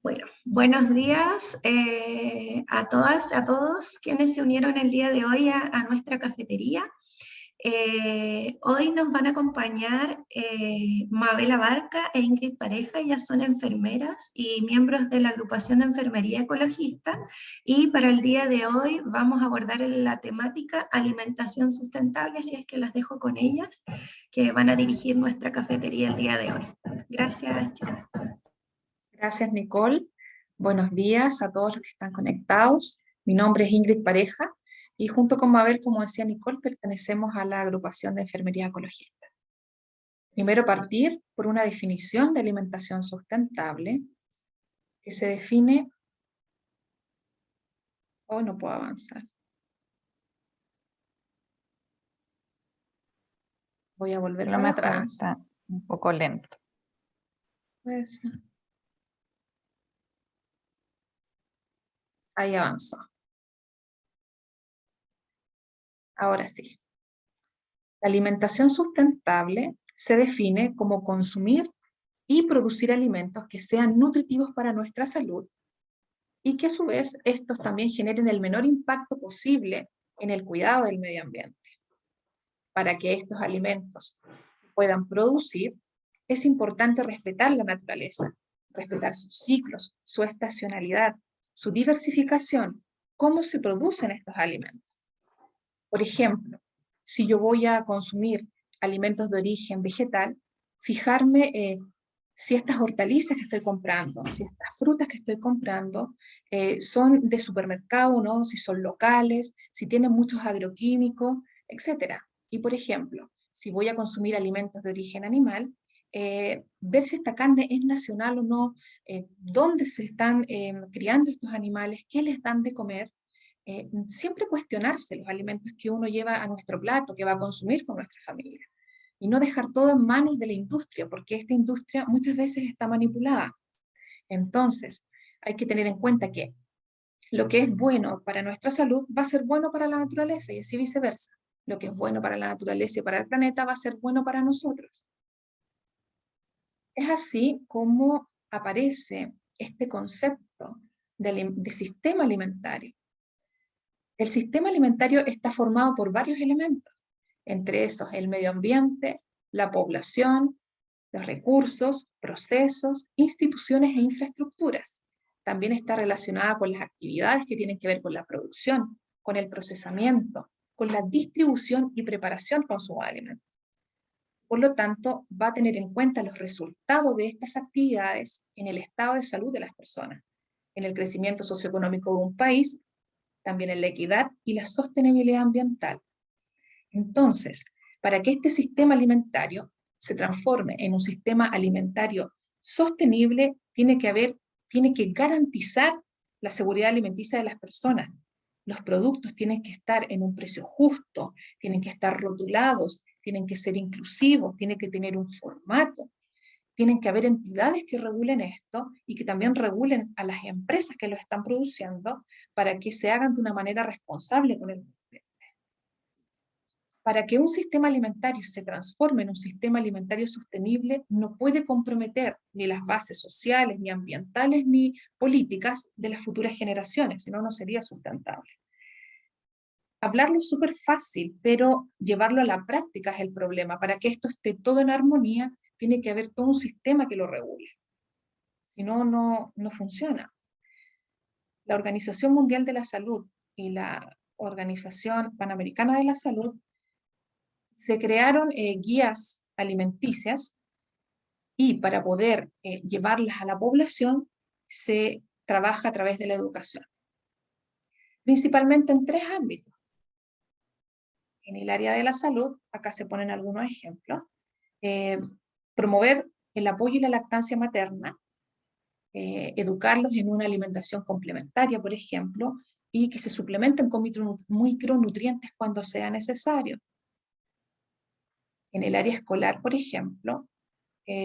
Bueno, buenos días a todas, a todos quienes se unieron el día de hoy a nuestra cafetería. Hoy nos van a acompañar Mabel Abarca e Ingrid Pareja. Ellas son enfermeras y miembros de la agrupación de enfermería ecologista, y para el día de hoy vamos a abordar la temática alimentación sustentable, así es que las dejo con ellas, que van a dirigir nuestra cafetería el día de hoy. Gracias, chicas. Gracias, Nicole. Buenos días a todos los que están conectados. Mi nombre es Ingrid Pareja y junto con Mabel, como decía Nicole, pertenecemos a la agrupación de enfermería ecologista. Primero partir por una definición de alimentación sustentable que se define... Oh, no puedo avanzar. Voy a volver La para plataforma atrás. está un poco lento. Pues, ahí avanzó. Ahora sí. La alimentación sustentable se define como consumir y producir alimentos que sean nutritivos para nuestra salud y que a su vez estos también generen el menor impacto posible en el cuidado del medio ambiente. Para que estos alimentos se puedan producir, es importante respetar la naturaleza, respetar sus ciclos, su estacionalidad, su diversificación, cómo se producen estos alimentos. Por ejemplo, si yo voy a consumir alimentos de origen vegetal, fijarme si estas hortalizas que estoy comprando, si estas frutas que estoy comprando son de supermercado o no, si son locales, si tienen muchos agroquímicos, etc. Y por ejemplo, si voy a consumir alimentos de origen animal, ver si esta carne es nacional o no, dónde se están criando estos animales, qué les dan de comer. Siempre cuestionarse los alimentos que uno lleva a nuestro plato, que va a consumir con nuestra familia, y no dejar todo en manos de la industria, porque esta industria muchas veces está manipulada. Entonces, hay que tener en cuenta que lo que es bueno para nuestra salud va a ser bueno para la naturaleza y así viceversa. Lo que es bueno para la naturaleza y para el planeta va a ser bueno para nosotros. Es así como aparece este concepto de sistema alimentario. El sistema alimentario está formado por varios elementos, entre esos el medio ambiente, la población, los recursos, procesos, instituciones e infraestructuras. También está relacionada con las actividades que tienen que ver con la producción, con el procesamiento, con la distribución y preparación consumo de alimentos. Por lo tanto, va a tener en cuenta los resultados de estas actividades en el estado de salud de las personas, en el crecimiento socioeconómico de un país, también en la equidad y la sostenibilidad ambiental. Entonces, para que este sistema alimentario se transforme en un sistema alimentario sostenible, tiene que garantizar la seguridad alimenticia de las personas. Los productos tienen que estar en un precio justo, tienen que estar rotulados, tienen que ser inclusivos, tienen que tener un formato. Tienen que haber entidades que regulen esto y que también regulen a las empresas que lo están produciendo para que se hagan de una manera responsable con el medio ambiente. Para que un sistema alimentario se transforme en un sistema alimentario sostenible, no puede comprometer ni las bases sociales, ni ambientales, ni políticas de las futuras generaciones, si no, no sería sustentable. Hablarlo es súper fácil, pero llevarlo a la práctica es el problema. Para que esto esté todo en armonía, tiene que haber todo un sistema que lo regule. Si no, no funciona. La Organización Mundial de la Salud y la Organización Panamericana de la Salud se crearon guías alimenticias y para poder llevarlas a la población se trabaja a través de la educación. Principalmente en tres ámbitos. En el área de la salud, acá se ponen algunos ejemplos, promover el apoyo y la lactancia materna, educarlos en una alimentación complementaria, por ejemplo, y que se suplementen con micronutrientes cuando sea necesario. En el área escolar, por ejemplo,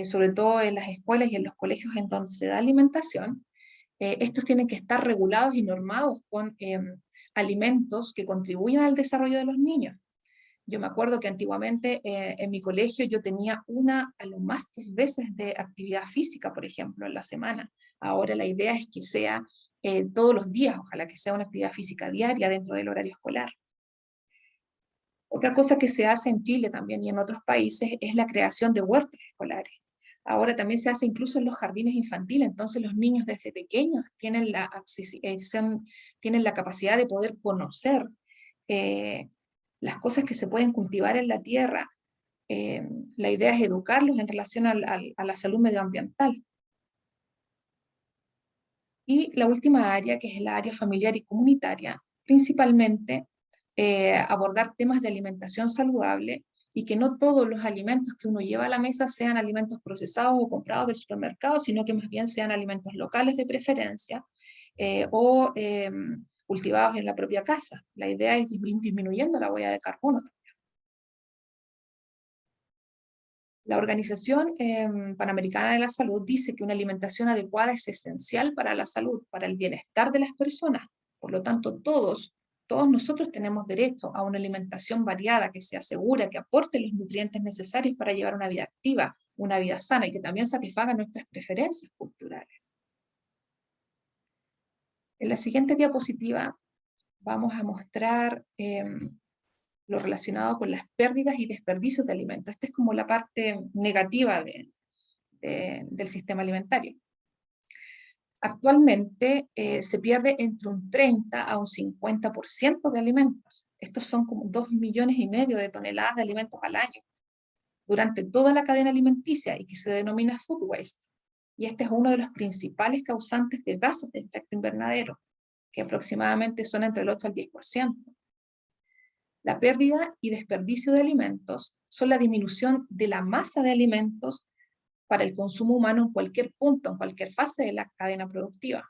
sobre todo en las escuelas y en los colegios en donde se da alimentación, estos tienen que estar regulados y normados con alimentos que contribuyan al desarrollo de los niños. Yo me acuerdo que antiguamente en mi colegio yo tenía una, a lo más 2 veces de actividad física, por ejemplo, en la semana. Ahora la idea es que sea todos los días, ojalá que sea una actividad física diaria dentro del horario escolar. Otra cosa que se hace en Chile también y en otros países es la creación de huertos escolares. Ahora también se hace incluso en los jardines infantiles, entonces los niños desde pequeños tienen tienen la capacidad de poder conocer las cosas que se pueden cultivar en la tierra. La idea es educarlos en relación a la salud medioambiental. Y la última área, que es la área familiar y comunitaria, principalmente abordar temas de alimentación saludable y que no todos los alimentos que uno lleva a la mesa sean alimentos procesados o comprados del supermercado, sino que más bien sean alimentos locales de preferencia o cultivados en la propia casa. La idea es ir disminuyendo la huella de carbono. La Organización Panamericana de la Salud dice que una alimentación adecuada es esencial para la salud, para el bienestar de las personas. Por lo tanto, todos nosotros tenemos derecho a una alimentación variada que sea segura, que aporte los nutrientes necesarios para llevar una vida activa, una vida sana y que también satisfaga nuestras preferencias culturales. En la siguiente diapositiva vamos a mostrar lo relacionado con las pérdidas y desperdicios de alimentos. Esta es como la parte negativa del sistema alimentario. Actualmente se pierde entre un 30 a un 50% de alimentos. Estos son como 2,5 millones de toneladas de alimentos al año durante toda la cadena alimenticia y que se denomina food waste. Y este es uno de los principales causantes de gases de efecto invernadero, que aproximadamente son entre el 8 al 10%. La pérdida y desperdicio de alimentos son la disminución de la masa de alimentos para el consumo humano en cualquier punto, en cualquier fase de la cadena productiva.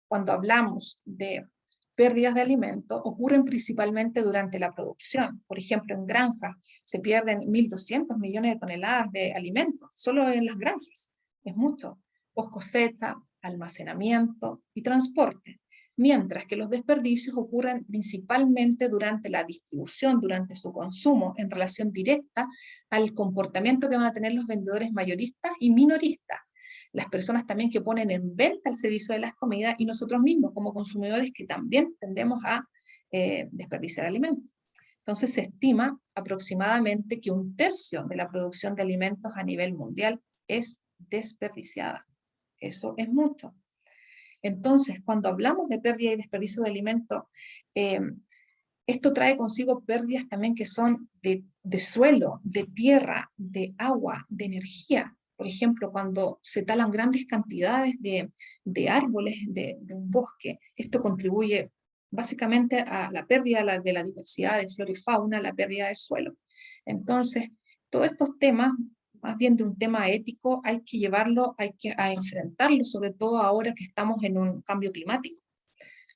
Cuando hablamos de pérdidas de alimentos, ocurren principalmente durante la producción. Por ejemplo, en granjas se pierden 1.200 millones de toneladas de alimentos, solo en las granjas. Es mucho. Post cosecha, almacenamiento y transporte. Mientras que los desperdicios ocurren principalmente durante la distribución, durante su consumo, en relación directa al comportamiento que van a tener los vendedores mayoristas y minoristas. Las personas también que ponen en venta el servicio de las comidas y nosotros mismos como consumidores que también tendemos a desperdiciar alimentos. Entonces se estima aproximadamente que 1/3 de la producción de alimentos a nivel mundial es desperdiciada. Eso es mucho. Entonces, cuando hablamos de pérdida y desperdicio de alimentos, esto trae consigo pérdidas también que son de suelo, de tierra, de agua, de energía. Por ejemplo, cuando se talan grandes cantidades de árboles de un bosque, esto contribuye básicamente a la pérdida de la diversidad de flora y fauna, la pérdida del suelo. Entonces, todos estos temas, más bien de un tema ético, hay que llevarlo, hay que enfrentarlo, sobre todo ahora que estamos en un cambio climático.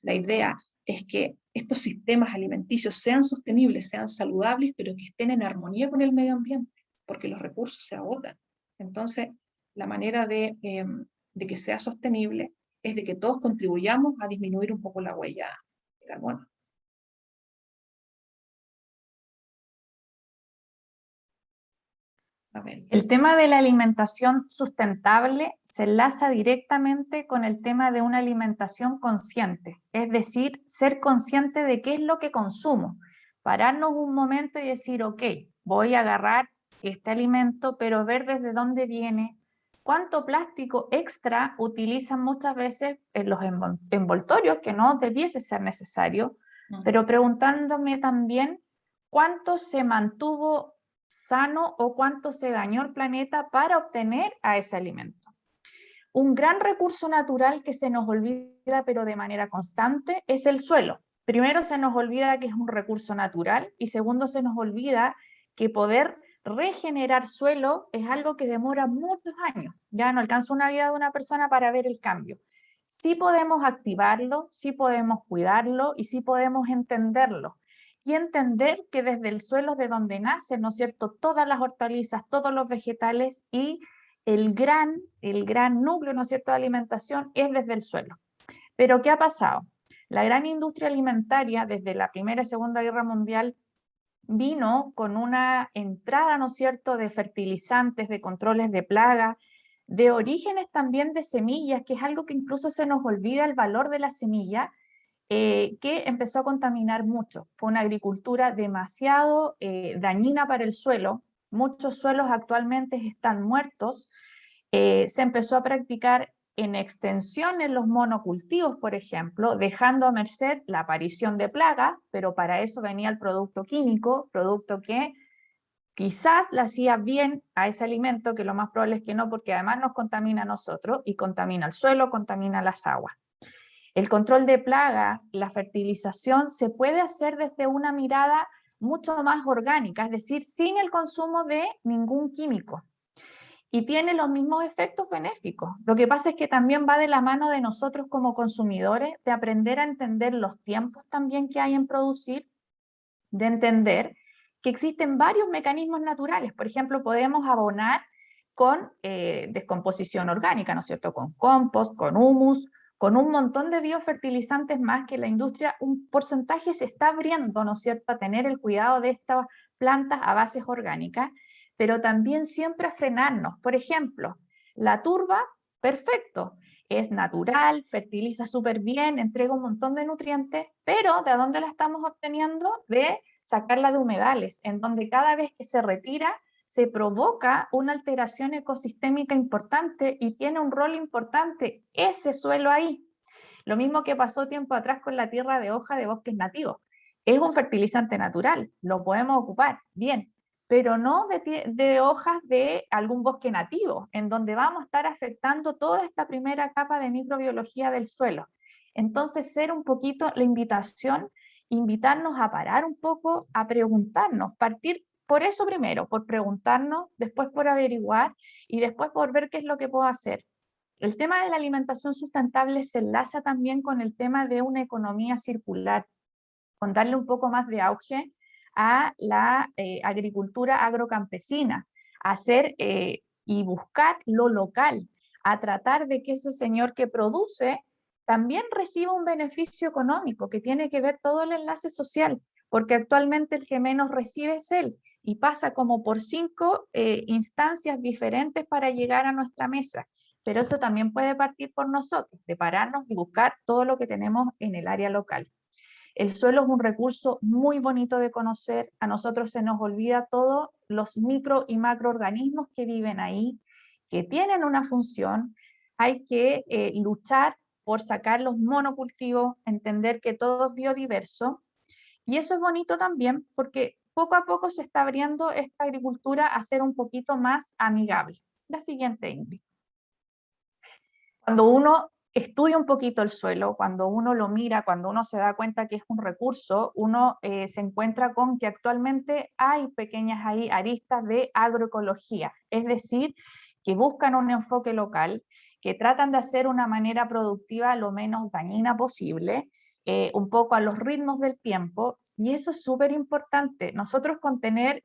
La idea es que estos sistemas alimenticios sean sostenibles, sean saludables, pero que estén en armonía con el medio ambiente, porque los recursos se agotan. Entonces, la manera de que sea sostenible es de que todos contribuyamos a disminuir un poco la huella de carbono. A ver. El tema de la alimentación sustentable se enlaza directamente con el tema de una alimentación consciente, es decir, ser consciente de qué es lo que consumo, pararnos un momento y decir, ok, voy a agarrar este alimento, pero ver desde dónde viene, cuánto plástico extra utilizan muchas veces en los envoltorios, que no debiese ser necesario, pero preguntándome también cuánto se mantuvo sano o cuánto se dañó el planeta para obtener a ese alimento. Un gran recurso natural que se nos olvida, pero de manera constante, es el suelo. Primero se nos olvida que es un recurso natural y segundo se nos olvida que poder regenerar suelo es algo que demora muchos años. Ya no alcanza una vida de una persona para ver el cambio. Sí podemos activarlo, sí podemos cuidarlo y sí podemos entenderlo. Y entender que desde el suelo es de donde nacen, ¿no es cierto?, todas las hortalizas, todos los vegetales y el gran núcleo, ¿no es cierto?, de alimentación es desde el suelo. Pero ¿qué ha pasado? La gran industria alimentaria, desde la Primera y Segunda Guerra Mundial, vino con una entrada, ¿no es cierto?, de fertilizantes, de controles de plaga, de orígenes también de semillas, que es algo que incluso se nos olvida el valor de la semilla, que empezó a contaminar mucho. Fue una agricultura demasiado dañina para el suelo. Muchos suelos actualmente están muertos. Se empezó a practicar en extensión en los monocultivos, por ejemplo, dejando a merced la aparición de plagas, pero para eso venía el producto químico, producto que quizás le hacía bien a ese alimento, que lo más probable es que no, porque además nos contamina a nosotros y contamina el suelo, contamina las aguas. El control de plaga, la fertilización, se puede hacer desde una mirada mucho más orgánica, es decir, sin el consumo de ningún químico. Y tiene los mismos efectos benéficos. Lo que pasa es que también va de la mano de nosotros como consumidores, de aprender a entender los tiempos también que hay en producir, de entender que existen varios mecanismos naturales. Por ejemplo, podemos abonar con descomposición orgánica, ¿no es cierto? Con compost, con humus, con un montón de biofertilizantes más que la industria, un porcentaje se está abriendo, ¿no es cierto?, a tener el cuidado de estas plantas a bases orgánicas, pero también siempre a frenarnos. Por ejemplo, la turba, perfecto, es natural, fertiliza súper bien, entrega un montón de nutrientes, pero ¿de dónde la estamos obteniendo? De sacarla de humedales, en donde cada vez que se retira se provoca una alteración ecosistémica importante y tiene un rol importante ese suelo ahí. Lo mismo que pasó tiempo atrás con la tierra de hoja de bosques nativos. Es un fertilizante natural, lo podemos ocupar, bien, pero no de hojas de algún bosque nativo, en donde vamos a estar afectando toda esta primera capa de microbiología del suelo. Entonces, ser un poquito la invitación, invitarnos a parar un poco, a preguntarnos, partir por eso primero, por preguntarnos, después por averiguar y después por ver qué es lo que puedo hacer. El tema de la alimentación sustentable se enlaza también con el tema de una economía circular, con darle un poco más de auge a la agricultura agrocampesina, a hacer y buscar lo local, a tratar de que ese señor que produce también reciba un beneficio económico, que tiene que ver todo el enlace social, porque actualmente el que menos recibe es él, y pasa como por 5 instancias diferentes para llegar a nuestra mesa. Pero eso también puede partir por nosotros, de pararnos y buscar todo lo que tenemos en el área local. El suelo es un recurso muy bonito de conocer. A nosotros se nos olvida todos los micro y macroorganismos que viven ahí, que tienen una función. Hay que luchar por sacar los monocultivos, entender que todo es biodiverso. Y eso es bonito también porque poco a poco se está abriendo esta agricultura a ser un poquito más amigable. La siguiente, Ingrid. Cuando uno estudia un poquito el suelo, cuando uno lo mira, cuando uno se da cuenta que es un recurso, uno se encuentra con que actualmente hay pequeñas ahí aristas de agroecología, es decir, que buscan un enfoque local, que tratan de hacer una manera productiva lo menos dañina posible, un poco a los ritmos del tiempo, y eso es súper importante. Nosotros con tener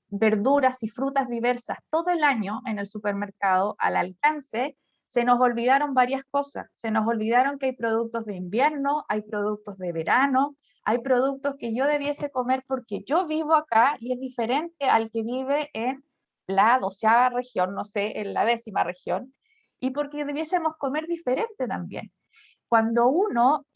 verduras y frutas diversas todo el año en el supermercado al alcance, se nos olvidaron varias cosas. Se nos olvidaron que hay productos de invierno, hay productos de verano, hay productos que yo debiese comer porque yo vivo acá y es diferente al que vive en la 12ª región, no sé, en la 10ª región, y porque debiésemos comer diferente también. Cuando uno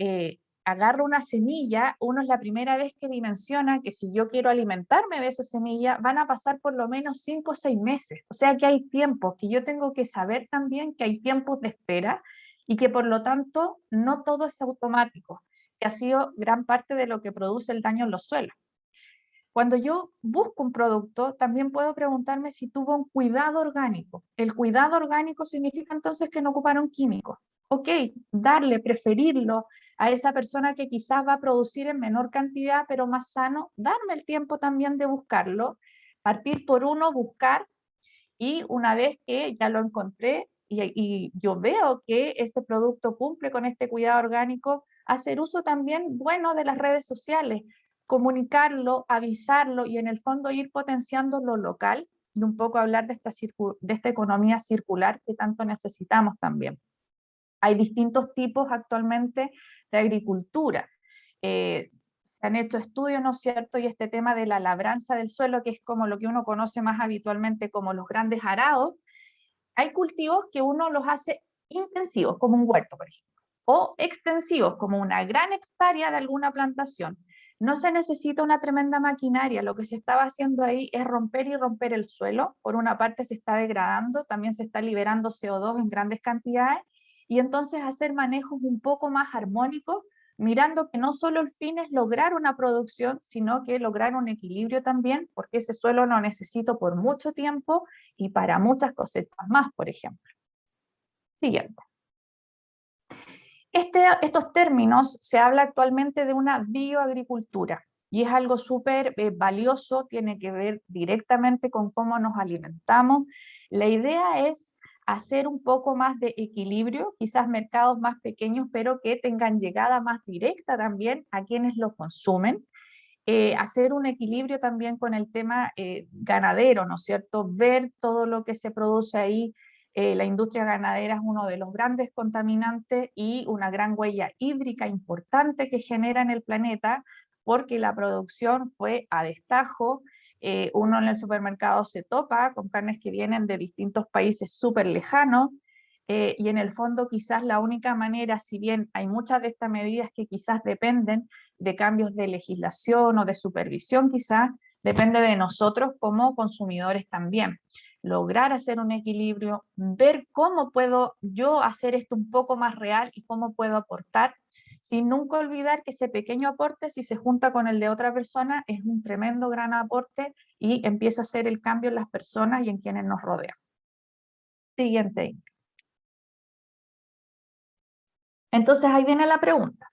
agarra una semilla, uno es la primera vez que dimensiona que si yo quiero alimentarme de esa semilla, van a pasar por lo menos 5 o 6 meses. O sea que hay tiempos, que yo tengo que saber también que hay tiempos de espera y que por lo tanto no todo es automático, que ha sido gran parte de lo que produce el daño en los suelos. Cuando yo busco un producto, también puedo preguntarme si tuvo un cuidado orgánico. El cuidado orgánico significa entonces que no ocuparon químicos. Ok, darle, preferirlo a esa persona que quizás va a producir en menor cantidad, pero más sano, darme el tiempo también de buscarlo, partir por uno, buscar, y una vez que ya lo encontré y yo veo que ese producto cumple con este cuidado orgánico, hacer uso también bueno de las redes sociales, comunicarlo, avisarlo y en el fondo ir potenciando lo local y un poco hablar de esta economía circular que tanto necesitamos también. Hay distintos tipos actualmente de agricultura. Se se han hecho estudios, ¿no es cierto? Y este tema de la labranza del suelo, que es como lo que uno conoce más habitualmente como los grandes arados, hay cultivos que uno los hace intensivos, como un huerto, por ejemplo, o extensivos, como una gran hectárea de alguna plantación. No se necesita una tremenda maquinaria, lo que se estaba haciendo ahí es romper y romper el suelo. Por una parte se está degradando, también se está liberando CO2 en grandes cantidades, y entonces hacer manejos un poco más armónicos, mirando que no solo el fin es lograr una producción, sino que lograr un equilibrio también, porque ese suelo lo necesito por mucho tiempo y para muchas cosechas más, por ejemplo. Siguiente. Estos términos se habla actualmente de una bioagricultura y es algo súper valioso, tiene que ver directamente con cómo nos alimentamos. La idea es hacer un poco más de equilibrio, quizás mercados más pequeños, pero que tengan llegada más directa también a quienes los consumen. Hacer un equilibrio también con el tema ganadero, ¿no es cierto? Ver todo lo que se produce ahí. La industria ganadera es uno de los grandes contaminantes y una gran huella hídrica importante que genera en el planeta, porque la producción fue a destajo. Uno en el supermercado se topa con carnes que vienen de distintos países súper lejanos, y en el fondo quizás la única manera, si bien hay muchas de estas medidas que quizás dependen de cambios de legislación o de supervisión, quizás depende de nosotros como consumidores también. Lograr hacer un equilibrio, ver cómo puedo yo hacer esto un poco más real y cómo puedo aportar, sin nunca olvidar que ese pequeño aporte, si se junta con el de otra persona, es un tremendo gran aporte y empieza a hacer el cambio en las personas y en quienes nos rodean. Siguiente. Entonces ahí viene la pregunta.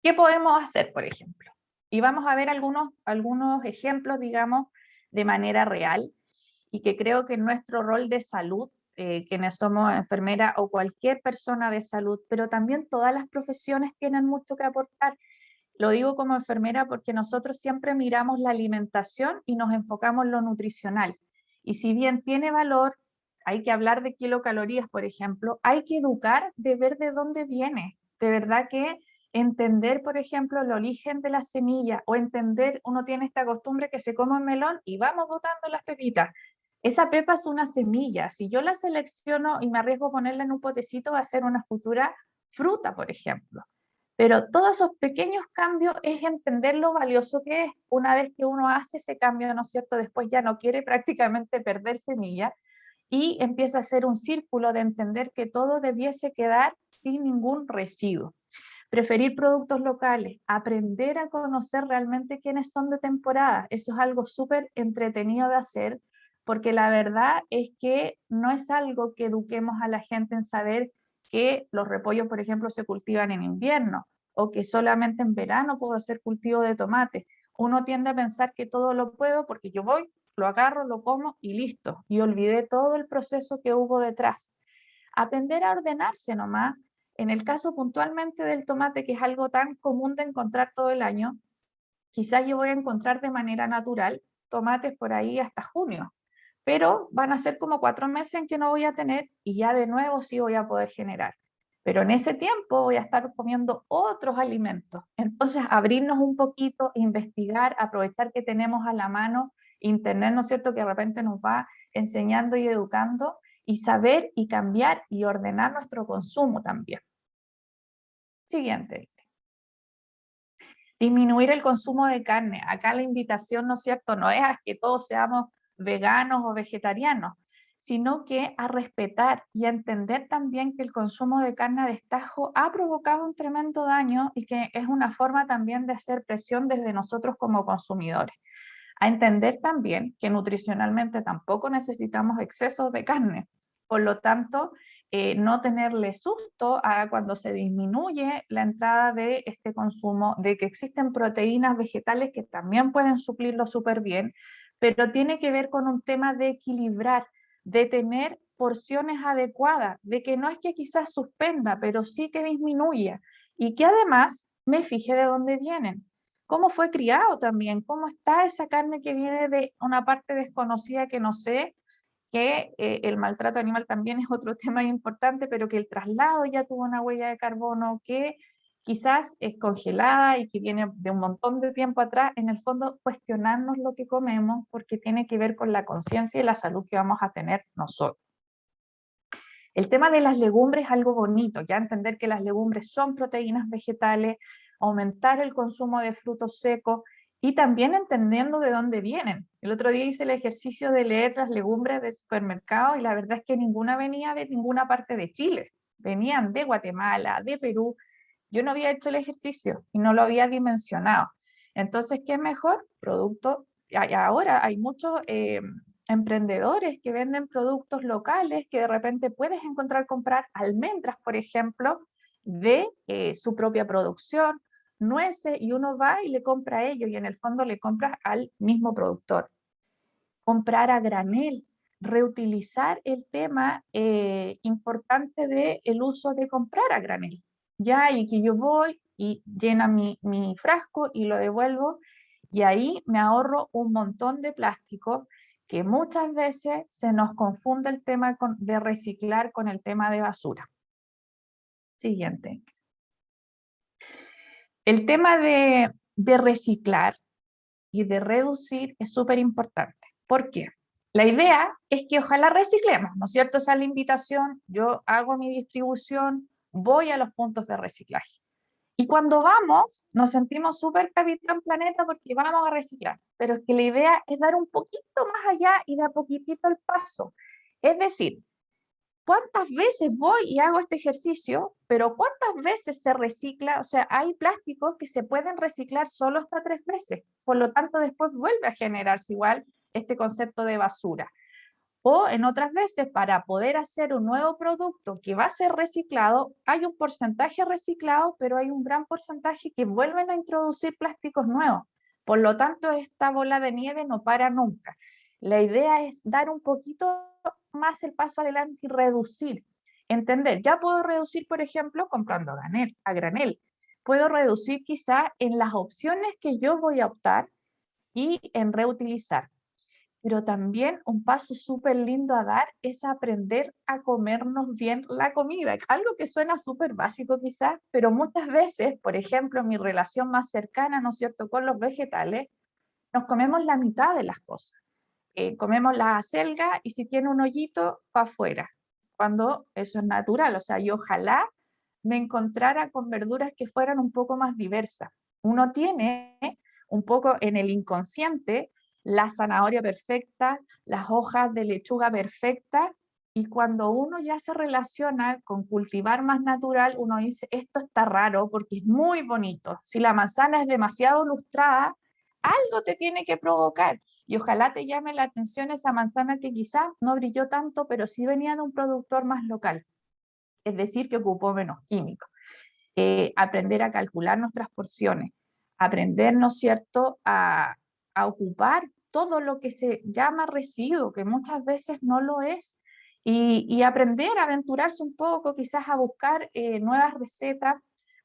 ¿Qué podemos hacer, por ejemplo? Y vamos a ver algunos ejemplos, digamos, de manera real, y que creo que nuestro rol de salud, quienes somos enfermeras o cualquier persona de salud, pero también todas las profesiones tienen mucho que aportar. Lo digo como enfermera porque nosotros siempre miramos la alimentación y nos enfocamos en lo nutricional. Y si bien tiene valor, hay que hablar de kilocalorías, por ejemplo, hay que educar de ver de dónde viene. De verdad que entender, por ejemplo, el origen de la semilla o entender, uno tiene esta costumbre que se come un melón y vamos botando las pepitas. Esa pepa es una semilla. Si yo la selecciono y me arriesgo a ponerla en un potecito, va a ser una futura fruta, por ejemplo. Pero todos esos pequeños cambios es entender lo valioso que es. Una vez que uno hace ese cambio, ¿no es cierto? Después ya no quiere prácticamente perder semilla y empieza a hacer un círculo de entender que todo debiese quedar sin ningún residuo. Preferir productos locales, aprender a conocer realmente quiénes son de temporada. Eso es algo súper entretenido de hacer, porque la verdad es que no es algo que eduquemos a la gente en saber que los repollos, por ejemplo, se cultivan en invierno o que solamente en verano puedo hacer cultivo de tomate. Uno tiende a pensar que todo lo puedo porque yo voy, lo agarro, lo como y listo. Y olvidé todo el proceso que hubo detrás. Aprender a ordenarse nomás. En el caso puntualmente del tomate, que es algo tan común de encontrar todo el año, quizás yo voy a encontrar de manera natural tomates por ahí hasta junio, pero van a ser como 4 meses en que no voy a tener y ya de nuevo sí voy a poder generar. Pero en ese tiempo voy a estar comiendo otros alimentos. Entonces, abrirnos un poquito, investigar, aprovechar que tenemos a la mano Internet, ¿no es cierto?, que de repente nos va enseñando y educando, y saber y cambiar y ordenar nuestro consumo también. Siguiente. Disminuir el consumo de carne. Acá la invitación, ¿no es cierto?, no es a que todos seamos veganos o vegetarianos, sino que a respetar y a entender también que el consumo de carne a destajo ha provocado un tremendo daño y que es una forma también de hacer presión desde nosotros como consumidores. A entender también que nutricionalmente tampoco necesitamos excesos de carne. Por lo tanto, no tenerle susto a cuando se disminuye la entrada de este consumo, de que existen proteínas vegetales que también pueden suplirlo súper bien, pero tiene que ver con un tema de equilibrar, de tener porciones adecuadas, de que no es que quizás suspenda, pero sí que disminuya y que además me fije de dónde vienen. Cómo fue criado también, cómo está esa carne que viene de una parte desconocida que no sé, que el maltrato animal también es otro tema importante, pero que el traslado ya tuvo una huella de carbono, que quizás es congelada y que viene de un montón de tiempo atrás, en el fondo cuestionarnos lo que comemos porque tiene que ver con la conciencia y la salud que vamos a tener nosotros. El tema de las legumbres es algo bonito, ya entender que las legumbres son proteínas vegetales, aumentar el consumo de frutos secos y también entendiendo de dónde vienen. El otro día hice el ejercicio de leer las legumbres del supermercado y la verdad es que ninguna venía de ninguna parte de Chile, venían de Guatemala, de Perú. Yo no había hecho el ejercicio y no lo había dimensionado. Entonces, ¿qué es mejor? Producto. Ahora hay muchos emprendedores que venden productos locales que de repente puedes comprar almendras, por ejemplo, de su propia producción, nueces, y uno va y le compra a ellos y en el fondo le compras al mismo productor. Comprar a granel, reutilizar el tema importante del uso de comprar a granel. Ya, y que yo voy y llena mi frasco y lo devuelvo, y ahí me ahorro un montón de plástico que muchas veces se nos confunde el tema de reciclar con el tema de basura. Siguiente. El tema de reciclar y de reducir es súper importante. ¿Por qué? La idea es que ojalá reciclemos, ¿no es cierto? Esa es la invitación, yo hago mi distribución, voy a los puntos de reciclaje. Y cuando vamos, nos sentimos súper capitán planeta porque vamos a reciclar. Pero es que la idea es dar un poquito más allá y de a poquitito el paso. Es decir, ¿cuántas veces voy y hago este ejercicio? Pero ¿cuántas veces se recicla? O sea, hay plásticos que se pueden reciclar solo hasta 3 veces. Por lo tanto, después vuelve a generarse igual este concepto de basura. O en otras veces, para poder hacer un nuevo producto que va a ser reciclado, hay un porcentaje reciclado, pero hay un gran porcentaje que vuelven a introducir plásticos nuevos. Por lo tanto, esta bola de nieve no para nunca. La idea es dar un poquito más el paso adelante y reducir. Entender, ya puedo reducir, por ejemplo, comprando a granel. Puedo reducir quizá en las opciones que yo voy a optar y en reutilizar. Pero también un paso súper lindo a dar es aprender a comernos bien la comida. Algo que suena súper básico quizás, pero muchas veces, por ejemplo, mi relación más cercana, ¿no es cierto?, con los vegetales, nos comemos la mitad de las cosas. Comemos la acelga y si tiene un hoyito, para afuera, cuando eso es natural. O sea, yo ojalá me encontrara con verduras que fueran un poco más diversas. Uno tiene un poco en el inconsciente la zanahoria perfecta, las hojas de lechuga perfecta, y cuando uno ya se relaciona con cultivar más natural, uno dice, esto está raro porque es muy bonito. Si la manzana es demasiado lustrada, algo te tiene que provocar. Y ojalá te llame la atención esa manzana que quizás no brilló tanto, pero sí venía de un productor más local. Es decir, que ocupó menos químicos. Aprender a calcular nuestras porciones, aprender, ¿no es cierto?, a ocupar todo lo que se llama residuo, que muchas veces no lo es, y aprender a aventurarse un poco, quizás a buscar nuevas recetas.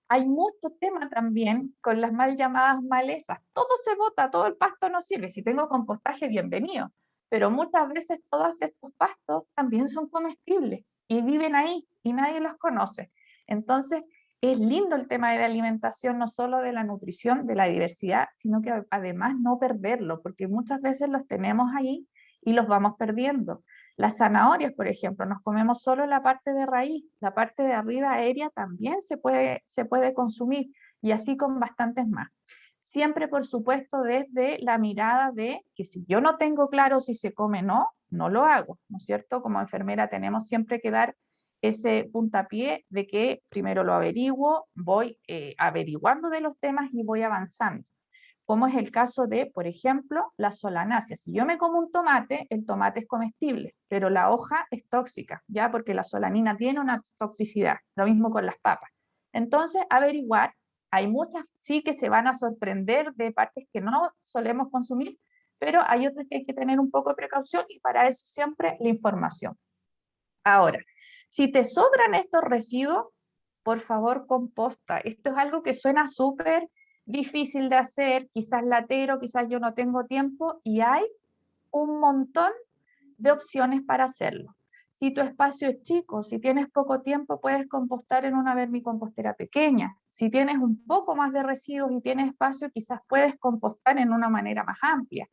Hay mucho tema también con las mal llamadas malezas. Todo se bota, todo el pasto no sirve. Si tengo compostaje, bienvenido. Pero muchas veces todos estos pastos también son comestibles y viven ahí y nadie los conoce. Entonces, es lindo el tema de la alimentación, no solo de la nutrición, de la diversidad, sino que además no perderlo, porque muchas veces los tenemos ahí y los vamos perdiendo. Las zanahorias, por ejemplo, nos comemos solo la parte de raíz, la parte de arriba aérea también se puede consumir, y así con bastantes más. Siempre, por supuesto, desde la mirada de que si yo no tengo claro si se come o no, no lo hago, ¿no es cierto? Como enfermera tenemos siempre que dar ese puntapié de que primero lo averiguo, voy averiguando de los temas y voy avanzando. Como es el caso de, por ejemplo, la solanácea. Si yo me como un tomate, el tomate es comestible, pero la hoja es tóxica, ¿ya? Porque la solanina tiene una toxicidad, lo mismo con las papas. Entonces, averiguar, hay muchas sí que se van a sorprender de partes que no solemos consumir, pero hay otras que hay que tener un poco de precaución y para eso siempre la información. Ahora, si te sobran estos residuos, por favor composta. Esto es algo que suena súper difícil de hacer, quizás latero, quizás yo no tengo tiempo, y hay un montón de opciones para hacerlo. Si tu espacio es chico, si tienes poco tiempo, puedes compostar en una vermicompostera pequeña. Si tienes un poco más de residuos y tienes espacio, quizás puedes compostar en una manera más amplia.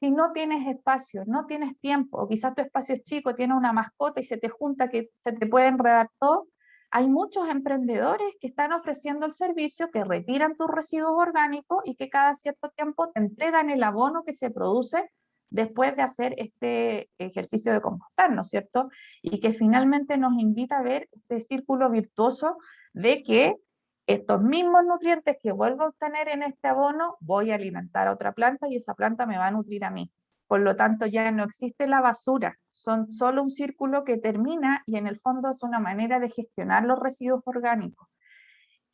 Si no tienes espacio, no tienes tiempo, o quizás tu espacio es chico, tienes una mascota y se te junta que se te puede enredar todo, hay muchos emprendedores que están ofreciendo el servicio, que retiran tus residuos orgánicos y que cada cierto tiempo te entregan el abono que se produce después de hacer este ejercicio de compostar, ¿no es cierto? Y que finalmente nos invita a ver este círculo virtuoso de que estos mismos nutrientes que vuelvo a obtener en este abono, voy a alimentar a otra planta y esa planta me va a nutrir a mí. Por lo tanto, ya no existe la basura, son solo un círculo que termina y en el fondo es una manera de gestionar los residuos orgánicos.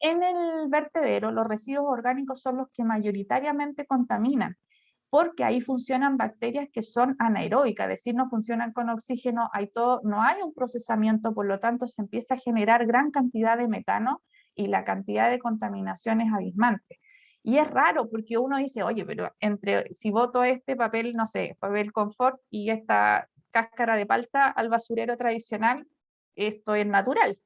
En el vertedero, los residuos orgánicos son los que mayoritariamente contaminan, porque ahí funcionan bacterias que son anaeróbicas, es decir, no funcionan con oxígeno, no hay un procesamiento, por lo tanto se empieza a generar gran cantidad de metano y la cantidad de contaminación es abismante. Y es raro porque uno dice, oye, pero si boto este papel, no sé, papel confort y esta cáscara de palta al basurero tradicional, esto es natural.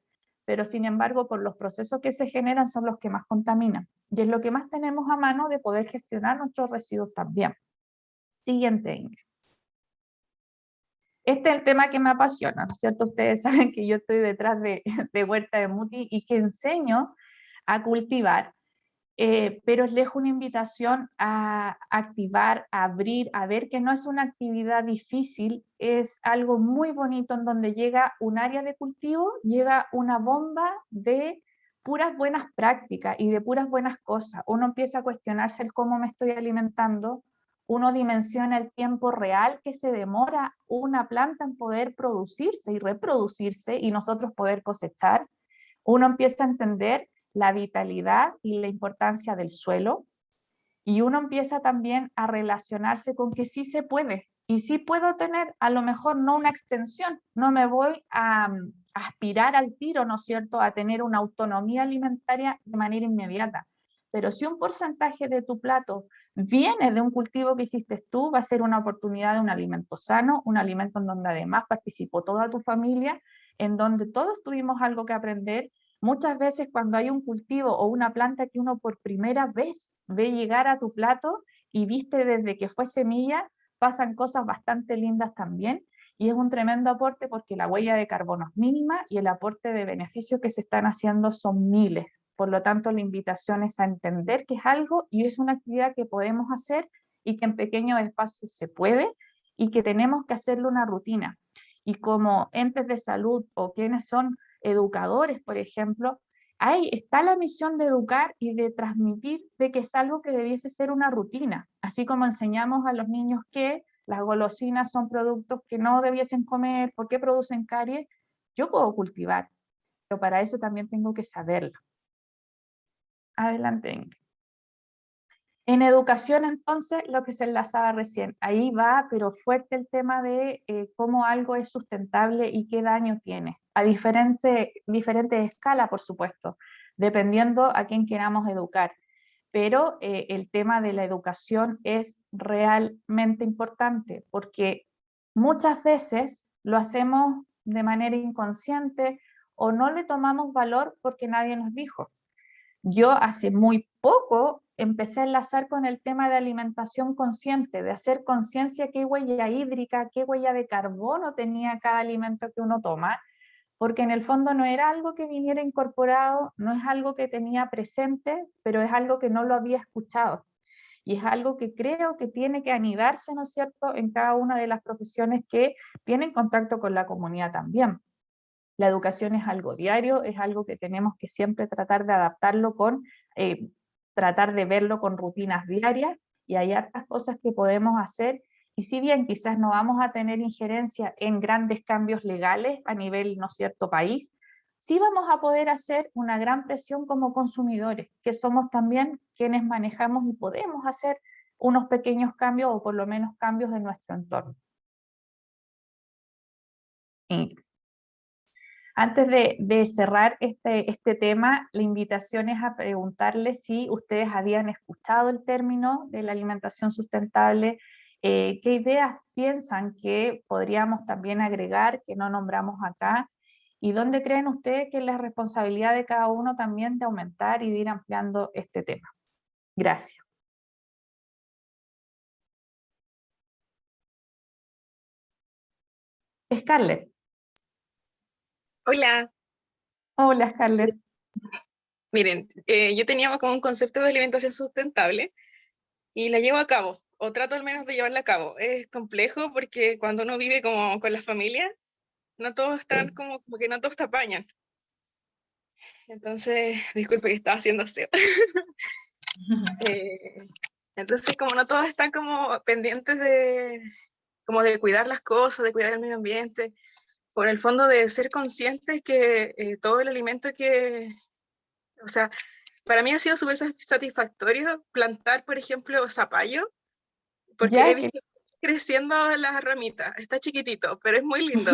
Pero sin embargo, por los procesos que se generan son los que más contaminan. Y es lo que más tenemos a mano de poder gestionar nuestros residuos también. Siguiente, Ingrid. Este es el tema que me apasiona, ¿no es cierto? Ustedes saben que yo estoy detrás de Huerta de Muti y que enseño a cultivar, pero les dejo una invitación a activar, a abrir, a ver que no es una actividad difícil, es algo muy bonito en donde llega un área de cultivo, llega una bomba de puras buenas prácticas y de puras buenas cosas. Uno empieza a cuestionarse el cómo me estoy alimentando, uno dimensiona el tiempo real que se demora una planta en poder producirse y reproducirse y nosotros poder cosechar. Uno empieza a entender la vitalidad y la importancia del suelo, y uno empieza también a relacionarse con que sí se puede, y sí puedo tener a lo mejor no una extensión, no me voy a aspirar al tiro, ¿no es cierto?, a tener una autonomía alimentaria de manera inmediata, pero si un porcentaje de tu plato viene de un cultivo que hiciste tú, va a ser una oportunidad de un alimento sano, un alimento en donde además participó toda tu familia, en donde todos tuvimos algo que aprender. Muchas veces cuando hay un cultivo o una planta que uno por primera vez ve llegar a tu plato y viste desde que fue semilla, pasan cosas bastante lindas también y es un tremendo aporte porque la huella de carbono es mínima y el aporte de beneficios que se están haciendo son miles. Por lo tanto, la invitación es a entender que es algo y es una actividad que podemos hacer y que en pequeños espacios se puede y que tenemos que hacerle una rutina. Y como entes de salud o quienes son educadores, por ejemplo, ahí está la misión de educar y de transmitir de que es algo que debiese ser una rutina, así como enseñamos a los niños que las golosinas son productos que no debiesen comer porque producen caries. Yo puedo cultivar, pero para eso también tengo que saberlo. Adelante, Ingrid. En educación, entonces, lo que se enlazaba recién, ahí va, pero fuerte el tema de cómo algo es sustentable y qué daño tiene, a diferentes escalas, por supuesto, dependiendo a quién queramos educar. Pero el tema de la educación es realmente importante, porque muchas veces lo hacemos de manera inconsciente o no le tomamos valor porque nadie nos dijo. Yo hace muy poco empecé a enlazar con el tema de alimentación consciente, de hacer conciencia qué huella hídrica, qué huella de carbono tenía cada alimento que uno toma, porque en el fondo no era algo que viniera incorporado, no es algo que tenía presente, pero es algo que no lo había escuchado. Y es algo que creo que tiene que anidarse, ¿no es cierto?, en cada una de las profesiones que tienen contacto con la comunidad también. La educación es algo diario, es algo que tenemos que siempre tratar de adaptarlo tratar de verlo con rutinas diarias, y hay hartas cosas que podemos hacer, y si bien quizás no vamos a tener injerencia en grandes cambios legales a nivel, ¿no es cierto?, país, sí vamos a poder hacer una gran presión como consumidores, que somos también quienes manejamos y podemos hacer unos pequeños cambios, o por lo menos cambios en nuestro entorno. Antes de cerrar este tema, la invitación es a preguntarles si ustedes habían escuchado el término de la alimentación sustentable ¿Qué ideas piensan que podríamos también agregar, que no nombramos acá? ¿Y dónde creen ustedes que es la responsabilidad de cada uno también de aumentar y de ir ampliando este tema? Gracias. Scarlett. Hola, Hola, Scarlett. miren, yo tenía como un concepto de alimentación sustentable y la llevo a cabo, o trato al menos de llevarla a cabo. Es complejo porque cuando uno vive como con la familia, no todos están como que no todos te apañan. Entonces, disculpe que estaba haciendo aseo. Entonces, como no todos están como pendientes como de cuidar las cosas, de cuidar el medio ambiente, por el fondo de ser conscientes que todo el alimento o sea, para mí ha sido súper satisfactorio plantar, por ejemplo, zapallo, porque he Ya que... visto creciendo las ramitas. Está chiquitito, pero es muy lindo.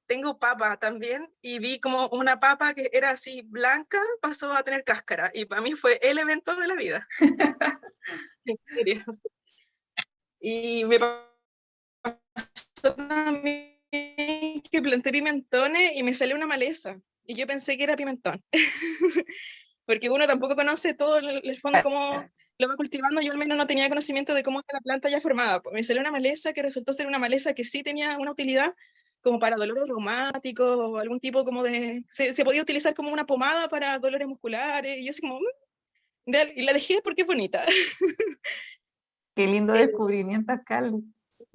Tengo papa también y vi como una papa que era así blanca pasó a tener cáscara y para mí fue el evento de la vida. En serio. Y me pasó también que planté pimentones y me salió una maleza y yo pensé que era pimentón. Porque uno tampoco conoce todo el fondo, cómo lo va cultivando. Yo al menos no tenía conocimiento de cómo era la planta ya formada. Pues me salió una maleza que resultó ser una maleza que sí tenía una utilidad como para dolores reumáticos o algún tipo como de... Se podía utilizar como una pomada para dolores musculares. Y yo así como... y la dejé porque es bonita. Qué lindo Eh, descubrimiento, Scarlett.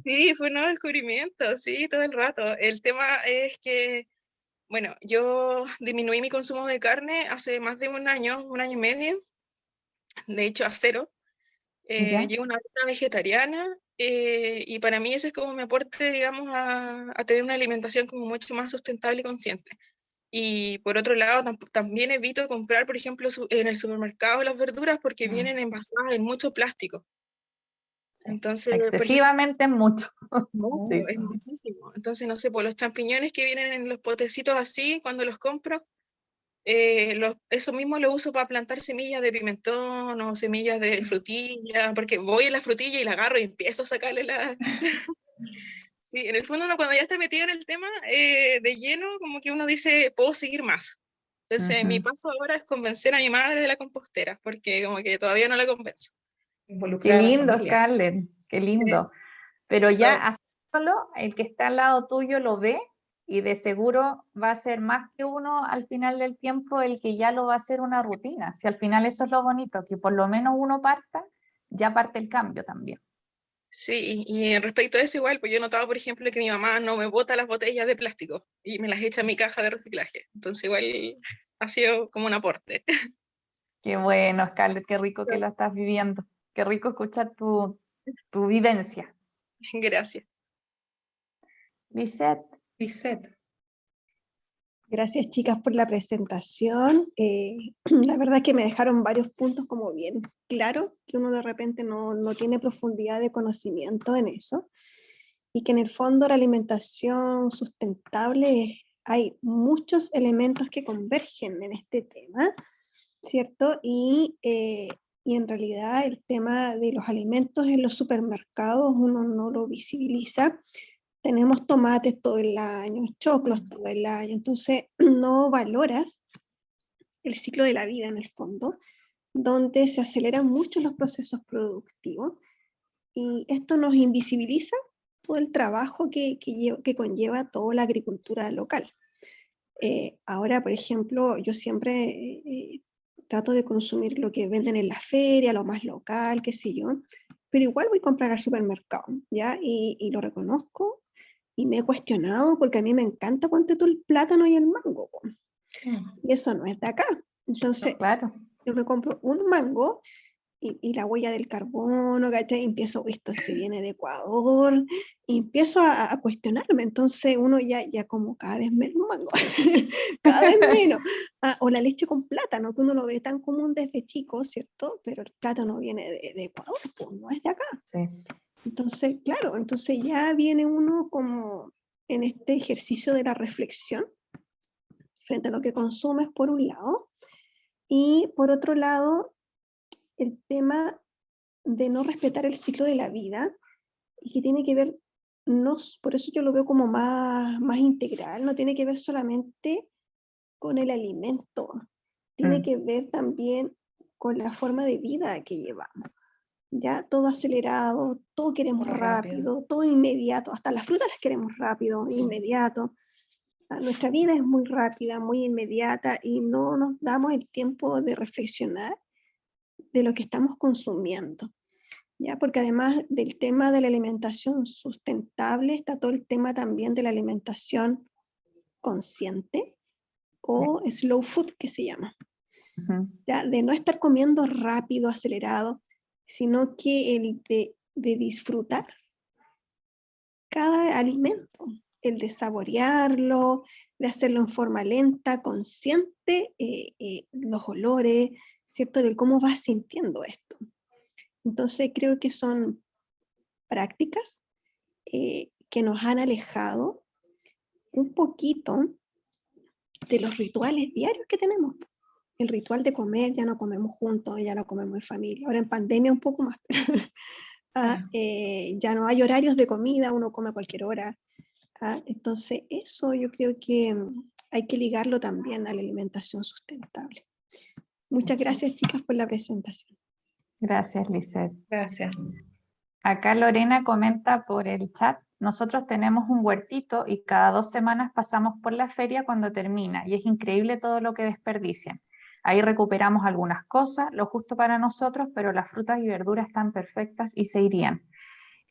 sí, fue un nuevo descubrimiento, sí, todo el rato. El tema es que, bueno, yo disminuí mi consumo de carne hace más de un año y medio, de hecho a cero. ¿Ya? Llevo una dieta vegetariana y para mí ese es como mi aporte, digamos, a tener una alimentación como mucho más sustentable y consciente. Y por otro lado, también evito comprar, por ejemplo, en el supermercado las verduras porque vienen envasadas en mucho plástico. Entonces, por ejemplo, Excesivamente mucho. mucho, Sí. es muchísimo. Entonces, no sé, por los champiñones que vienen en los potecitos así, cuando los compro, eso mismo lo uso para plantar semillas de pimentón o semillas de frutilla, porque voy a la frutilla y la agarro y empiezo a sacarle la... Sí, en el fondo uno cuando ya está metido en el tema de lleno, como que uno dice, puedo seguir más. Entonces mi paso ahora es convencer a mi madre de la compostera, porque como que todavía no la convenzo. Qué Involucrar a la lindo, familia. Scarlett, qué lindo. Pero ya haciéndolo, el que está al lado tuyo lo ve y de seguro va a ser más que uno al final del tiempo el que ya lo va a hacer una rutina. Si al final eso es lo bonito, que por lo menos uno parta, ya parte el cambio también. Sí, y respecto a eso igual, pues yo he notado, por ejemplo, que mi mamá no me bota las botellas de plástico y me las echa a mi caja de reciclaje. Entonces igual ha sido como un aporte. Qué bueno, Scarlett, qué rico que lo estás viviendo. Qué rico escuchar tu vivencia. Gracias. Lisette. Lisette. Gracias, chicas, por la presentación. La verdad es que me dejaron varios puntos como bien claro, que uno de repente no tiene profundidad de conocimiento en eso, y que en el fondo la alimentación sustentable hay muchos elementos que convergen en este tema, ¿cierto? Y en realidad el tema de los alimentos en los supermercados uno no lo visibiliza. Tenemos tomates todo el año, choclos todo el año, entonces no valoras el ciclo de la vida en el fondo, donde se aceleran mucho los procesos productivos y esto nos invisibiliza todo el trabajo que conlleva toda la agricultura local. Ahora, por ejemplo, yo siempre trato de consumir lo que venden en la feria, lo más local, qué sé yo, pero igual voy a comprar al supermercado, ¿ya? Y lo reconozco y me he cuestionado porque a mí me encanta ponte tú el plátano y el mango, po. Y eso no es de acá. Entonces, Claro. yo me compro un mango y la huella del carbono, ¿cachai? Y empiezo, esto se viene de Ecuador, y empiezo a cuestionarme. Entonces, uno ya como cada vez menos mango, cada vez menos. O la leche con plátano, que uno lo ve tan común desde chico, ¿cierto? Pero el plátano viene de Ecuador, pues no es de acá. Sí. Entonces, claro, entonces ya viene uno como en este ejercicio de la reflexión frente a lo que consumes por un lado, y por otro lado, el tema de no respetar el ciclo de la vida y que tiene que ver, no, por eso yo lo veo como más integral, no tiene que ver solamente con el alimento, tiene que ver también con la forma de vida que llevamos. Ya todo acelerado, todo queremos rápido, todo inmediato, hasta las frutas las queremos rápido, inmediato. Nuestra vida es muy rápida, muy inmediata y no nos damos el tiempo de reflexionar de lo que estamos consumiendo. ¿Ya? Porque además del tema de la alimentación sustentable, está todo el tema también de la alimentación consciente o slow food que se llama. ¿Ya? De no estar comiendo rápido, acelerado, sino que el de disfrutar cada alimento, el de saborearlo, de hacerlo en forma lenta, consciente, los olores, ¿cierto? De cómo vas sintiendo esto. Entonces creo que son prácticas que nos han alejado un poquito de los rituales diarios que tenemos. El ritual de comer, ya no comemos juntos, ya no comemos en familia. Ahora en pandemia un poco más, ya no hay horarios de comida, uno come a cualquier hora. Entonces eso yo creo que hay que ligarlo también a la alimentación sustentable. Muchas gracias, chicas, por la presentación. Gracias, Lisette. Gracias. Acá Lorena comenta por el chat, nosotros tenemos un huertito y cada 2 semanas pasamos por la feria cuando termina y es increíble todo lo que desperdician. Ahí recuperamos algunas cosas, lo justo para nosotros, pero las frutas y verduras están perfectas y se irían.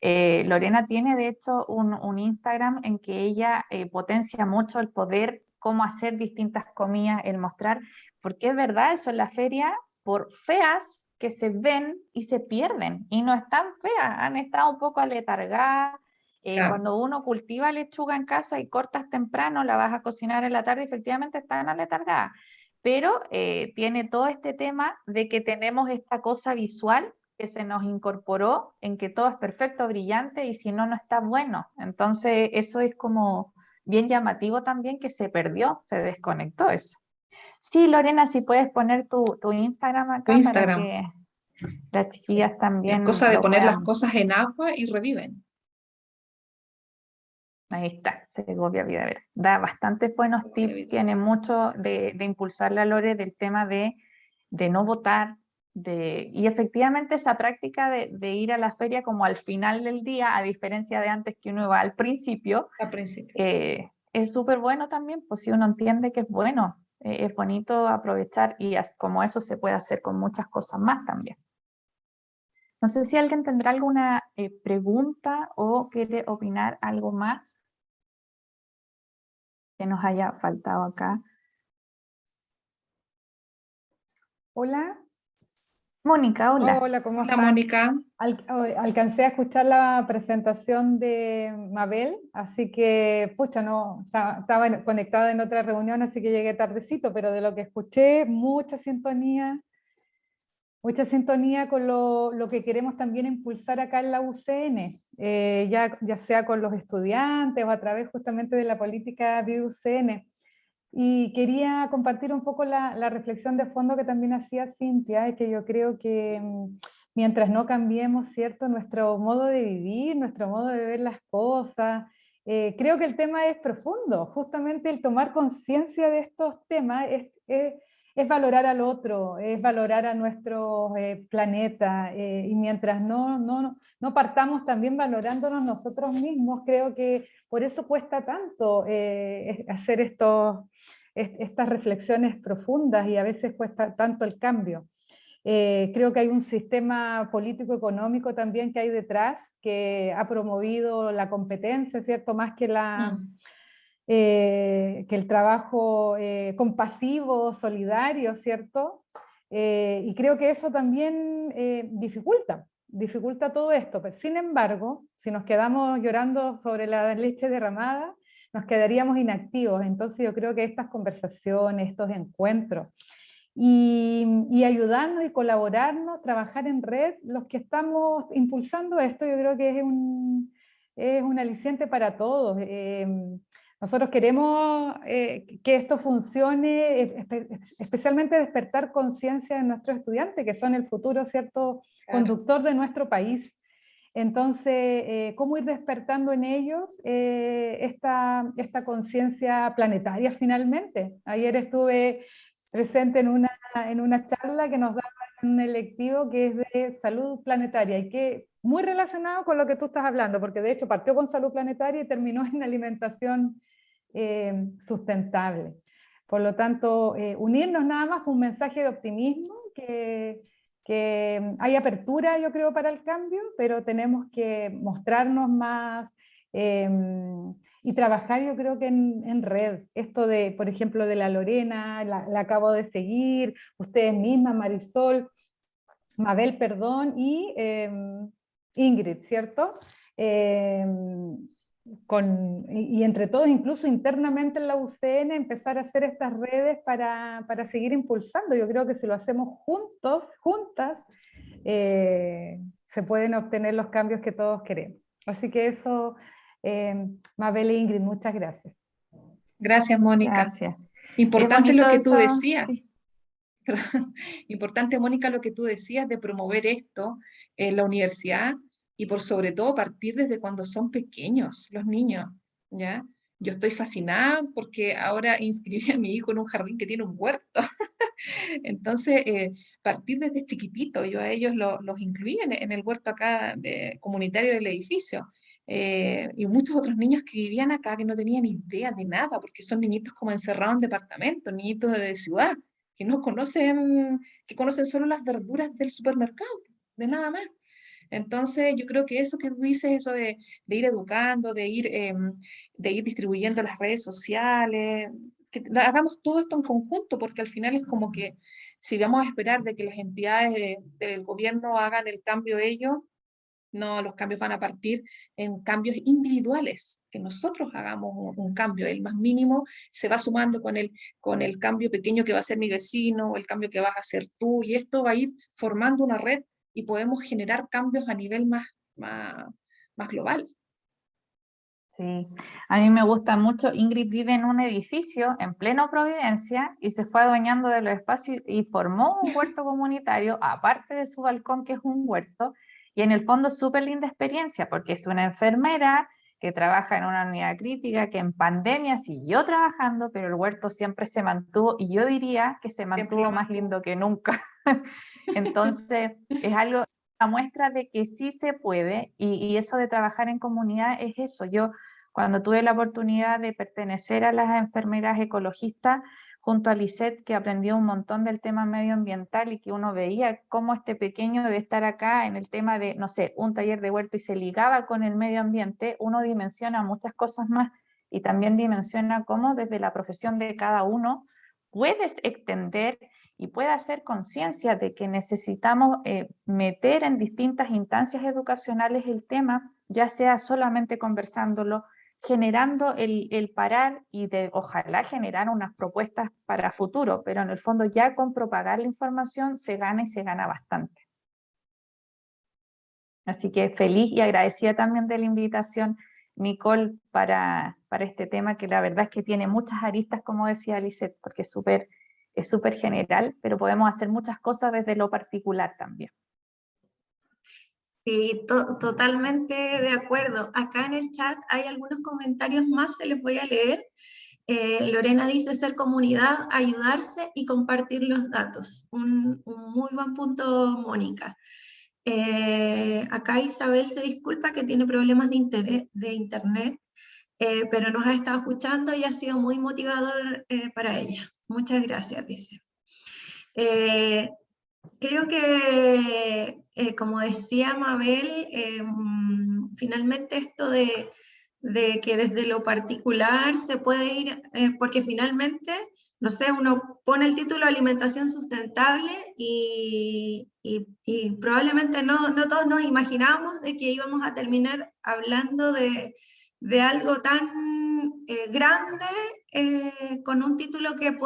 Lorena tiene de hecho un Instagram en que ella potencia mucho el poder, cómo hacer distintas comidas, el mostrar, porque es verdad eso en la feria, por feas que se ven y se pierden, y no están feas, han estado un poco aletargadas. Cuando uno cultiva lechuga en casa y cortas temprano, la vas a cocinar en la tarde, efectivamente están aletargadas, pero tiene todo este tema de que tenemos esta cosa visual que se nos incorporó en que todo es perfecto, brillante, y si no, no está bueno. Entonces eso es como bien llamativo también, que se perdió, se desconectó eso. Sí, Lorena, si puedes poner tu Instagram acá Instagram. para que las chiquillas también Es cosa de lo poner puedan. las cosas en agua y reviven. Ahí está, Segovia Vida Verde. Da bastantes buenos tips, tiene mucho de impulsar la Lore del tema de no votar, y efectivamente esa práctica de ir a la feria como al final del día, a diferencia de antes que uno iba al principio, es súper bueno también, pues si uno entiende que es bueno, es bonito aprovechar, y como eso se puede hacer con muchas cosas más también. No sé si alguien tendrá alguna pregunta o quiere opinar algo más que nos haya faltado acá. Hola. Mónica, hola. Hola, ¿cómo Hola, están? Mónica. Alcancé a escuchar la presentación de Mabel, así que, pucha, no, estaba conectada en otra reunión, así que llegué tardecito, pero de lo que escuché, mucha sintonía con lo que queremos también impulsar acá en la UCN, ya sea con los estudiantes o a través justamente de la política de UCN. Y quería compartir un poco la reflexión de fondo que también hacía Cintia, es que yo creo que mientras no cambiemos, ¿cierto?, nuestro modo de vivir, nuestro modo de ver las cosas, creo que el tema es profundo. Justamente el tomar conciencia de estos temas es valorar al otro, es valorar a nuestro planeta, y mientras no partamos también valorándonos nosotros mismos, creo que por eso cuesta tanto hacer estas reflexiones profundas, y a veces cuesta tanto el cambio. Creo que hay un sistema político-económico también que hay detrás, que ha promovido la competencia, ¿cierto? Más que que el trabajo compasivo, solidario, ¿cierto? Y creo que eso también dificulta todo esto. Pero sin embargo, si nos quedamos llorando sobre la leche derramada, nos quedaríamos inactivos. Entonces yo creo que estas conversaciones, estos encuentros, y ayudarnos y colaborarnos, trabajar en red, los que estamos impulsando esto, yo creo que es un aliciente para todos. Nosotros queremos que esto funcione, especialmente despertar conciencia en nuestros estudiantes, que son el futuro, ¿cierto?, conductor de nuestro país. Entonces, ¿cómo ir despertando en ellos esta conciencia planetaria finalmente? Ayer estuve presente en una charla que nos daba un electivo que es de salud planetaria y que muy relacionado con lo que tú estás hablando, porque de hecho partió con salud planetaria y terminó en alimentación sustentable. Por lo tanto, unirnos nada más con un mensaje de optimismo, que hay apertura, yo creo, para el cambio, pero tenemos que mostrarnos más y trabajar, yo creo que en red. Esto de, por ejemplo, de la Lorena, la acabo de seguir, ustedes mismas, Marisol, Mabel, perdón, y Ingrid, ¿cierto? Y entre todos, incluso internamente en la UCN, empezar a hacer estas redes para seguir impulsando. Yo creo que si lo hacemos juntos, juntas, se pueden obtener los cambios que todos queremos. Así que eso, Mabel e Ingrid, muchas gracias. Gracias, Mónica. Gracias. Importante lo que tú eso, decías. sí. Importante, Mónica, lo que tú decías de promover esto en la universidad y por sobre todo partir desde cuando son pequeños los niños, ¿ya? Yo estoy fascinada porque ahora inscribí a mi hijo en un jardín que tiene un huerto. Entonces, partir desde chiquitito, yo a ellos los incluí en el huerto acá comunitario del edificio. Y muchos otros niños que vivían acá que no tenían idea de nada, porque son niñitos como encerrados en departamentos, niñitos de ciudad, que no conocen, que conocen solo las verduras del supermercado, de nada más. Entonces, yo creo que eso que tú dices, eso de ir educando, de ir distribuyendo las redes sociales, que hagamos todo esto en conjunto, porque al final es como que si vamos a esperar de que las entidades del gobierno hagan el cambio ellos, no, los cambios van a partir en cambios individuales, que nosotros hagamos un cambio, el más mínimo se va sumando con el cambio pequeño que va a hacer mi vecino, o el cambio que vas a hacer tú, y esto va a ir formando una red y podemos generar cambios a nivel más global. Sí, a mí me gusta mucho. Ingrid vive en un edificio en pleno Providencia y se fue adueñando de los espacios y formó un huerto comunitario, aparte de su balcón, que es un huerto, y en el fondo es súper linda experiencia, porque es una enfermera que trabaja en una unidad crítica, que en pandemia siguió trabajando, pero el huerto siempre se mantuvo, y yo diría que se mantuvo más lindo que nunca. Entonces, es algo, una muestra de que sí se puede, y eso de trabajar en comunidad es eso. Yo, cuando tuve la oportunidad de pertenecer a las enfermeras ecologistas junto a Lisette, que aprendió un montón del tema medioambiental y que uno veía cómo este pequeño de estar acá en el tema de, no sé, un taller de huerto y se ligaba con el medio ambiente, uno dimensiona muchas cosas más y también dimensiona cómo desde la profesión de cada uno puedes extender y puede hacer conciencia de que necesitamos meter en distintas instancias educacionales el tema, ya sea solamente conversándolo, generando el parar y de ojalá generar unas propuestas para futuro, pero en el fondo ya con propagar la información se gana y se gana bastante. Así que feliz y agradecida también de la invitación, Nicole, para este tema, que la verdad es que tiene muchas aristas, como decía Lisette, porque es súper general, pero podemos hacer muchas cosas desde lo particular también. Sí, totalmente de acuerdo. Acá en el chat hay algunos comentarios más, se les voy a leer. Lorena dice: ser comunidad, ayudarse y compartir los datos. Un muy buen punto, Mónica. Acá Isabel se disculpa que tiene problemas de internet, pero nos ha estado escuchando y ha sido muy motivador para ella. Muchas gracias, dice. Creo que, como decía Mabel, finalmente esto de que desde lo particular se puede ir, porque finalmente, no sé, uno pone el título Alimentación Sustentable y probablemente no todos nos imaginábamos de que íbamos a terminar hablando de algo tan grande con un título que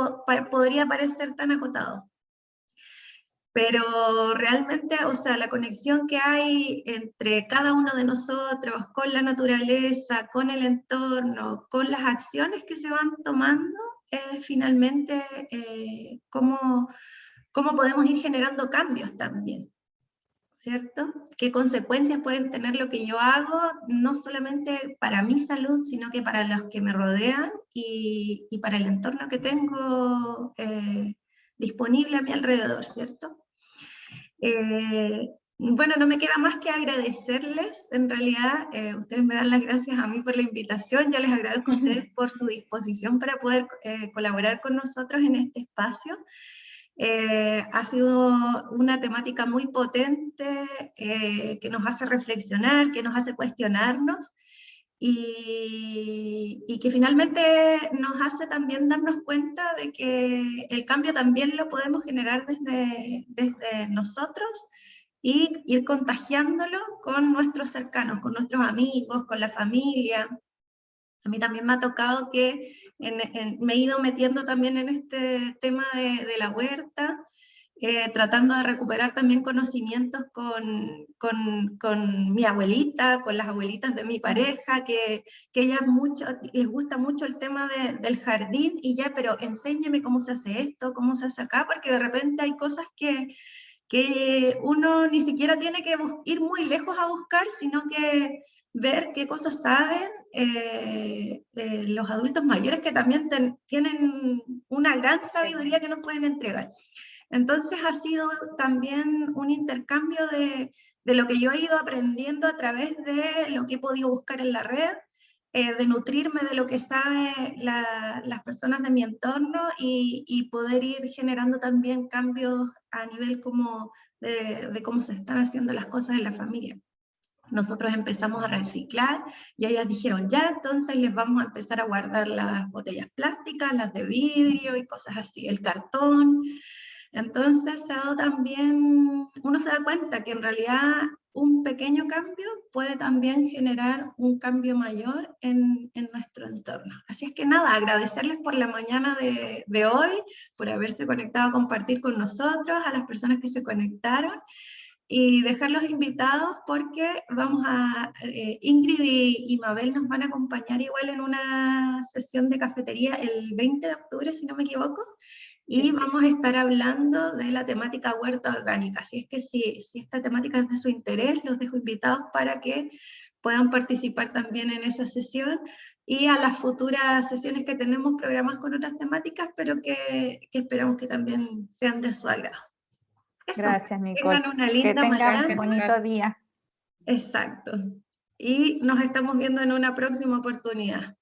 podría parecer tan acotado. Pero realmente, o sea, la conexión que hay entre cada uno de nosotros, con la naturaleza, con el entorno, con las acciones que se van tomando, es finalmente cómo podemos ir generando cambios también. ¿cierto? ¿Qué consecuencias pueden tener lo que yo hago, no solamente para mi salud, sino que para los que me rodean y para el entorno que tengo disponible a mi alrededor, ¿cierto? Bueno, no me queda más que agradecerles, en realidad, ustedes me dan las gracias a mí por la invitación, yo les agradezco a ustedes por su disposición para poder colaborar con nosotros en este espacio. Ha sido una temática muy potente que nos hace reflexionar, que nos hace cuestionarnos y que finalmente nos hace también darnos cuenta de que el cambio también lo podemos generar desde nosotros y ir contagiándolo con nuestros cercanos, con nuestros amigos, con la familia. A mí también me ha tocado que me he ido metiendo también en este tema de la huerta, tratando de recuperar también conocimientos con mi abuelita, con las abuelitas de mi pareja, que ellas les gusta mucho el tema del jardín, y ya, pero enséñeme cómo se hace esto, cómo se hace acá, porque de repente hay cosas que uno ni siquiera tiene que ir muy lejos a buscar, sino que ver qué cosas saben los adultos mayores, que también tienen una gran sabiduría que nos pueden entregar. Entonces ha sido también un intercambio de lo que yo he ido aprendiendo a través de lo que he podido buscar en la red, de nutrirme de lo que saben las personas de mi entorno y poder ir generando también cambios a nivel como de cómo se están haciendo las cosas en la familia. Nosotros empezamos a reciclar y ellas dijeron, ya, entonces les vamos a empezar a guardar las botellas plásticas, las de vidrio y cosas así, el cartón. Entonces se ha dado también, uno se da cuenta que en realidad un pequeño cambio puede también generar un cambio mayor en nuestro entorno. Así es que nada, agradecerles por la mañana de hoy, por haberse conectado a compartir con nosotros, a las personas que se conectaron, y dejarlos invitados porque vamos a, Ingrid y Mabel nos van a acompañar igual en una sesión de cafetería el 20 de octubre, si no me equivoco, y vamos a estar hablando de la temática huerta orgánica. Así es que si esta temática es de su interés, los dejo invitados para que puedan participar también en esa sesión y a las futuras sesiones que tenemos programadas con otras temáticas, pero que esperamos que también sean de su agrado. Eso. Gracias, Nicole. Tengan una linda que tengan mañana. un bonito día. Exacto. Y nos estamos viendo en una próxima oportunidad.